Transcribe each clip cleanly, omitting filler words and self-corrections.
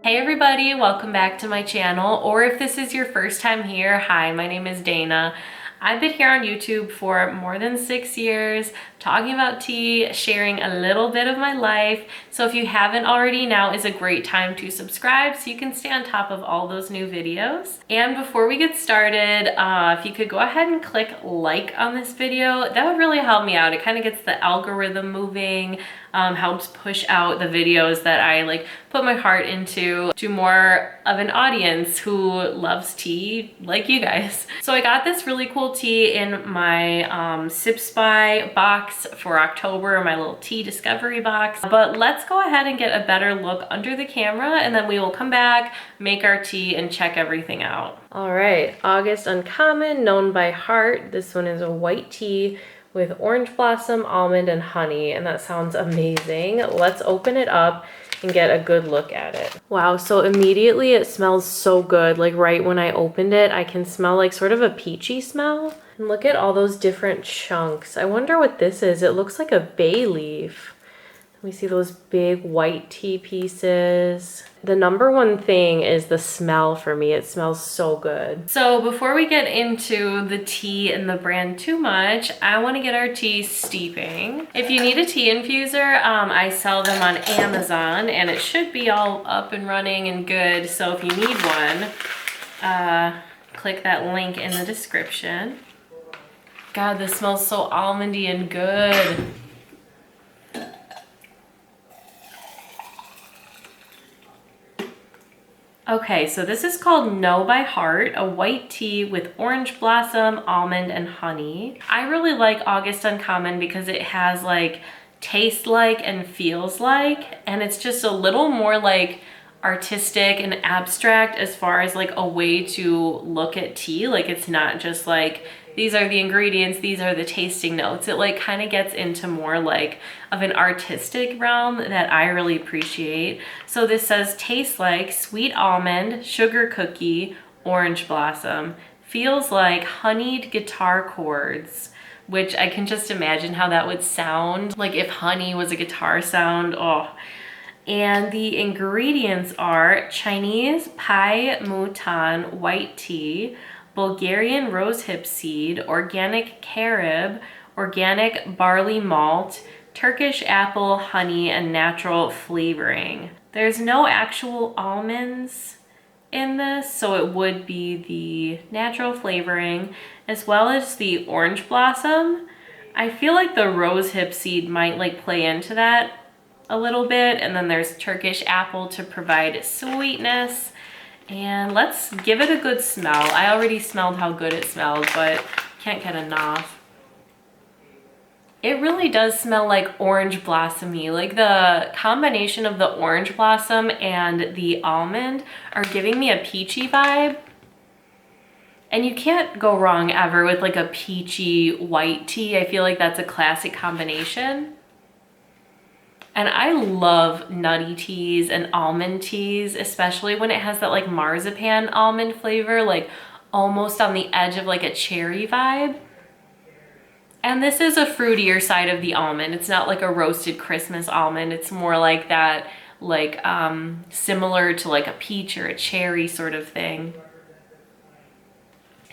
Hey everybody, welcome back to my channel, or if this is your first time here, hi, my name is Dana. I've been here on YouTube for more than 6 years, talking about tea, sharing a little bit of my life. So if you haven't already, now is a great time to subscribe so you can stay on top of all those new videos. And before we get started, if you could go ahead and click like on this video, that would really help me out. It kind of gets the algorithm moving, helps push out the videos that I put my heart into to more of an audience who loves tea like you guys. So I got this really cool tea in my Sip Spy box for October, my little tea discovery box. But let's go ahead and get a better look under the camera, and then we will come back, make our tea, and check everything out. All right, August Uncommon, known by heart. This one is a white tea with orange blossom, almond, and honey, and that sounds amazing. Let's open it up and get a good look at it. Wow, so immediately it smells so good. Like right when I opened it, I can smell like sort of a peachy smell. And look at all those different chunks. I wonder what this is. It looks like a bay leaf. We see those big white tea pieces. The number one thing is the smell for me. It smells so good. So before we get into the tea and the brand too much, I want to get our tea steeping. If you need a tea infuser, I sell them on Amazon, and it should be all up and running and good. So if you need one, click that link in the description. God, this smells so almondy and good. Okay, so this is called Know by Heart, a white tea with orange blossom, almond, and honey. I really like August Uncommon because it has like taste like and feels like, and it's just a little more like artistic and abstract as far as like a way to look at tea. Like it's not just like these are the ingredients, these are the tasting notes. It like kind of gets into more like of an artistic realm that I really appreciate. So this says tastes like sweet almond, sugar cookie, orange blossom. Feels like honeyed guitar chords, which I can just imagine how that would sound. Like if honey was a guitar sound, oh. And the ingredients are Chinese Pai Mutan white tea, Bulgarian rosehip seed, organic carob, organic barley malt, Turkish apple, honey, and natural flavoring. There's no actual almonds in this, so it would be the natural flavoring as well as the orange blossom. I feel like the rosehip seed might like play into that a little bit, and then there's Turkish apple to provide sweetness. And let's give it a good smell. I already smelled how good it smelled, but can't get enough. It really does smell like orange blossomy. Like the combination of the orange blossom and the almond are giving me a peachy vibe. And you can't go wrong ever with like a peachy white tea. I feel like that's a classic combination. And I love nutty teas and almond teas, especially when it has that like marzipan almond flavor, like almost on the edge of like a cherry vibe. And this is a fruitier side of the almond. It's not like a roasted Christmas almond. It's more like that, like similar to like a peach or a cherry sort of thing.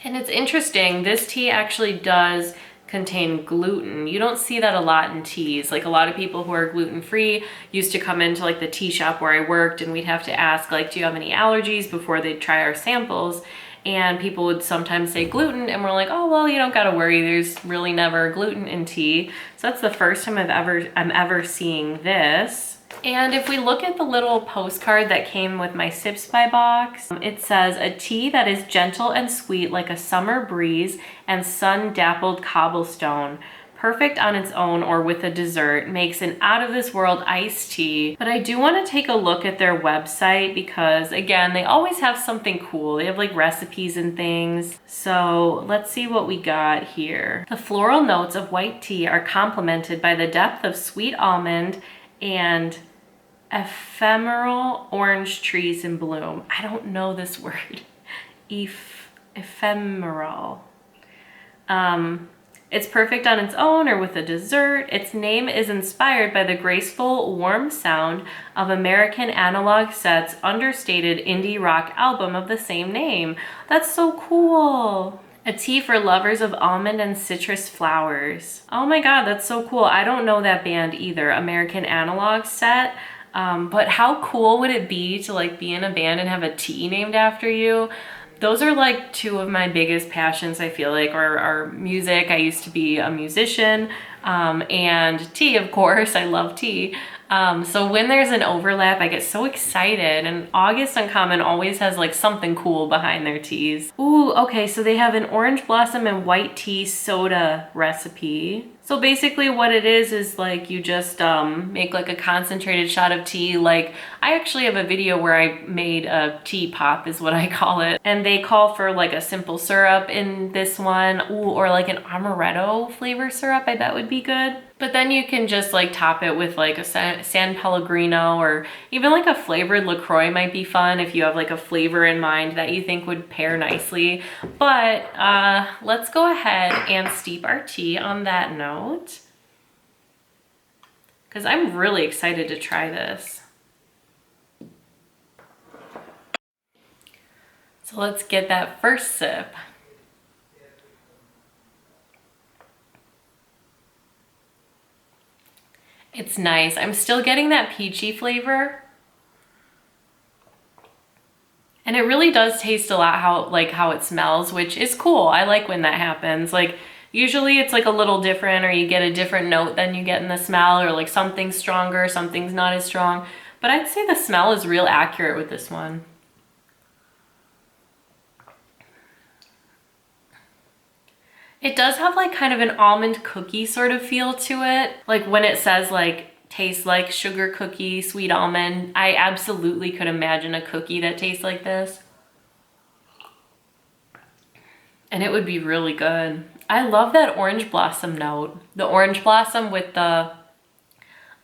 And it's interesting, this tea actually does contain gluten. You don't see that a lot in teas. Like a lot of people who are gluten-free used to come into like the tea shop where I worked, and we'd have to ask like, do you have any allergies before they'd try our samples? And people would sometimes say gluten, and we're like, oh, well, you don't gotta worry. There's really never gluten in tea. So that's the first time I'm ever seeing this. And if we look at the little postcard that came with my Sip Spy box, it says a tea that is gentle and sweet like a summer breeze and sun-dappled cobblestone. Perfect on its own or with a dessert, makes an out-of-this-world iced tea. But I do want to take a look at their website because, again, they always have something cool. They have like recipes and things. So let's see what we got here. The floral notes of white tea are complemented by the depth of sweet almond and ephemeral orange trees in bloom. I don't know this word. Ephemeral. It's perfect on its own or with a dessert. Its name is inspired by the graceful, warm sound of American Analog Set's understated indie rock album of the same name. That's so cool. A tea for lovers of almond and citrus flowers. Oh my God, that's so cool. I don't know that band either, American Analog Set. But how cool would it be to like be in a band and have a tea named after you? Those are like two of my biggest passions, I feel like, are music. I used to be a musician, and tea, of course. I love tea. So when there's an overlap, I get so excited, and August Uncommon always has like something cool behind their teas. Ooh, okay, so they have an orange blossom and white tea soda recipe. So basically what it is like you just make like a concentrated shot of tea. Like I actually have a video where I made a tea pop is what I call it. And they call for like a simple syrup in this one. Ooh, or like an amaretto flavor syrup, I bet would be good. But then you can just like top it with like a San Pellegrino, or even like a flavored LaCroix might be fun if you have like a flavor in mind that you think would pair nicely. But let's go ahead and steep our tea on that note, because I'm really excited to try this. So let's get that first sip. It's nice. I'm still getting that peachy flavor. And it really does taste a lot how it smells, which is cool. I like when that happens. Like usually it's like a little different, or you get a different note than you get in the smell, or like something's stronger, something's not as strong. But I'd say the smell is real accurate with this one. It does have like kind of an almond cookie sort of feel to it. Like when it says like tastes like sugar cookie, sweet almond, I absolutely could imagine a cookie that tastes like this. And it would be really good. I love that orange blossom note. The orange blossom with the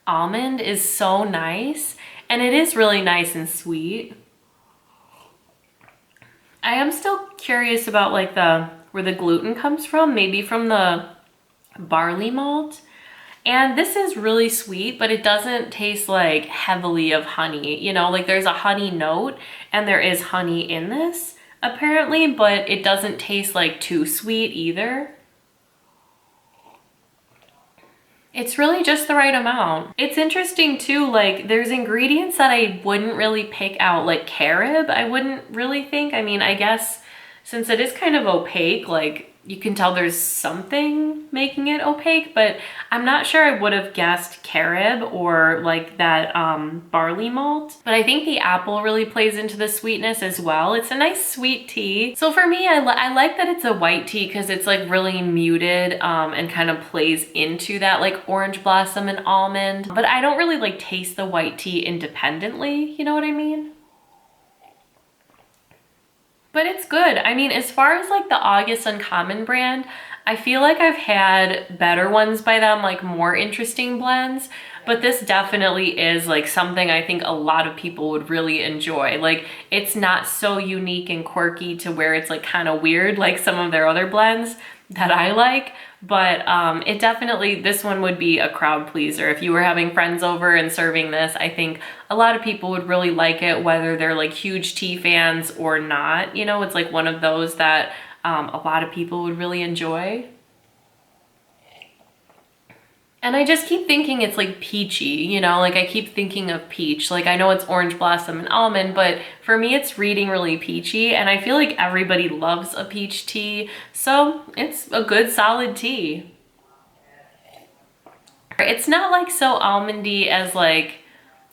almond is so nice. And it is really nice and sweet. I am still curious about like where the gluten comes from, maybe from the barley malt. And this is really sweet, but it doesn't taste like heavily of honey. You know, like there's a honey note and there is honey in this apparently, but it doesn't taste like too sweet either. It's really just the right amount. It's interesting too, like there's ingredients that I wouldn't really pick out, like carob, I wouldn't really think. I mean, I guess since it is kind of opaque, like you can tell there's something making it opaque, but I'm not sure I would have guessed carob or like that barley malt. But I think the apple really plays into the sweetness as well. It's a nice sweet tea. So for me, I like that it's a white tea because it's like really muted and kind of plays into that like orange blossom and almond. But I don't really like taste the white tea independently, you know what I mean? But it's good. I mean, as far as like the August Uncommon brand, I feel like I've had better ones by them, like more interesting blends, but this definitely is like something I think a lot of people would really enjoy. Like it's not so unique and quirky to where it's like kind of weird like some of their other blends that I like, but it definitely, this one would be a crowd pleaser. If you were having friends over and serving this, I think a lot of people would really like it, whether they're like huge tea fans or not. You know, it's like one of those that a lot of people would really enjoy. And I just keep thinking it's like peachy, you know, like I keep thinking of peach. Like I know it's orange blossom and almond, but for me it's reading really peachy, and I feel like everybody loves a peach tea. So it's a good solid tea. It's not like so almondy as like,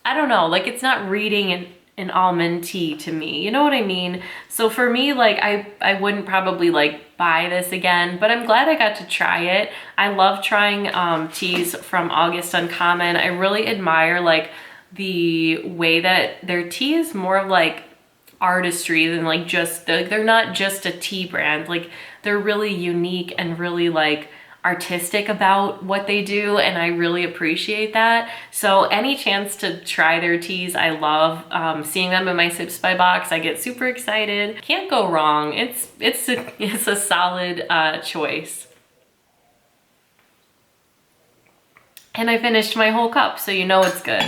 I don't know, like it's not reading an almond tea to me, you know what I mean? So for me, like I wouldn't probably like buy this again, but I'm glad I got to try it. I love trying teas from August Uncommon. I really admire like the way that their tea is more of like artistry than like just, they're not just a tea brand. Like they're really unique and really like artistic about what they do, and I really appreciate that. So any chance to try their teas, I love. Seeing them in my Sips by box, I get super excited. Can't go wrong. It's a solid choice. And I finished my whole cup, so you know it's good.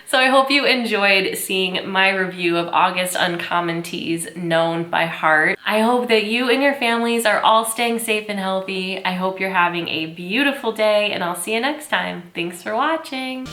So I hope you enjoyed seeing my review of August Uncommon Teas known by heart. I hope that you and your families are all staying safe and healthy. I hope you're having a beautiful day, and I'll see you next time. Thanks for watching.